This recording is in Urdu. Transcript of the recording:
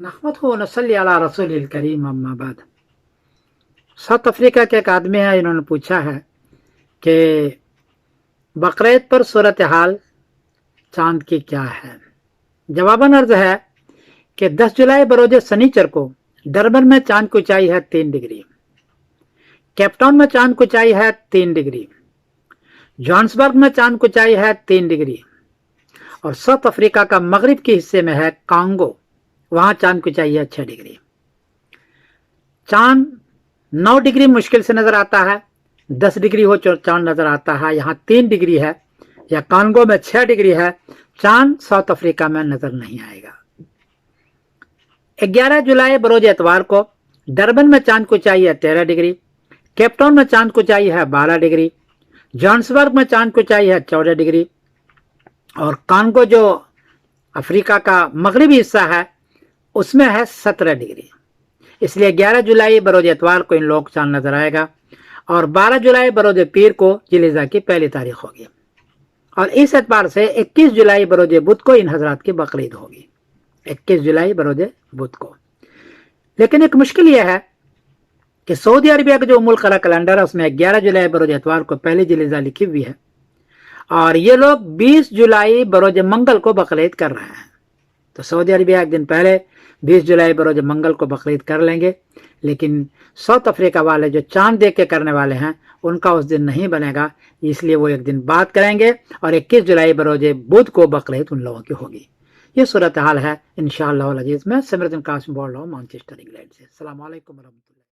نحمده ونصلی علی رسول الکریم اما بعد۔ ساؤتھ افریقہ کے ایک آدمی ہے، انہوں نے پوچھا ہے کہ بقرعید پر صورتحال چاند کی کیا ہے۔ جواباً عرض ہے کہ 10 جولائی بروز سنیچر کو ڈربن میں چاند کی اونچائی ہے 3 ڈگری، کیپ ٹاؤن میں چاند کی اونچائی ہے 3 ڈگری، جوہانسبرگ میں چاند کی اونچائی ہے 3 ڈگری، اور ساؤتھ افریقہ کا مغرب کے حصے میں ہے کانگو، وہاں چاند کی اونچائی ہے 6 ڈگری۔ چاند 9 ڈگری مشکل سے نظر آتا ہے، 10 ڈگری ہو چاند نظر آتا ہے، یہاں 3 ڈگری ہے، یا کانگو میں 6 ڈگری ہے، چاند ساؤتھ افریقہ میں نظر نہیں آئے گا۔ 11 جولائی بروز اتوار کو ڈربن میں چاند کی اونچائی ہے 13 ڈگری، کیپ ٹاؤن میں چاند کی اونچائی ہے 12 ڈگری، جوہانسبرگ میں چاند کی اونچائی ہے 14 ڈگری، اور کانگو جو افریقہ کا مغربی حصہ ہے اس میں ہے 17 ڈگری۔ اس لیے 11 جولائی بروز اتوار کو ان لوگوں کو چاند نظر آئے گا، اور 12 جولائی بروز پیر کو ذی الحجہ کی پہلی تاریخ ہوگی، اور اس اعتبار سے 21 جولائی بروز بدھ کو ان حضرات کی بقرعید ہوگی، 21 جولائی بروز بدھ کو۔ لیکن ایک مشکل یہ ہے کہ سعودی عربیہ کا جو ام القری کیلنڈر ہے اس میں 11 جولائی بروز اتوار کو پہلی ذی الحجہ لکھی ہوئی ہے، اور یہ لوگ 20 جولائی بروز منگل کو بقرعید کر رہے ہیں۔ تو سعودی عربیہ ایک دن پہلے 20 جولائی بروز منگل کو بقرعید کر لیں گے، لیکن ساؤتھ افریقہ والے جو چاند دیکھ کے کرنے والے ہیں ان کا اس دن نہیں بنے گا، اس لیے وہ ایک دن بعد کریں گے، اور 21 جولائی بروز بدھ کو بقرعید ان لوگوں کی ہوگی۔ یہ صورتحال ہے انشاءاللہ العزیز۔ میں سمردن قاسم بول رہا ہوں مانچسٹر انگلینڈ سے۔ السلام علیکم ورحمۃ اللہ۔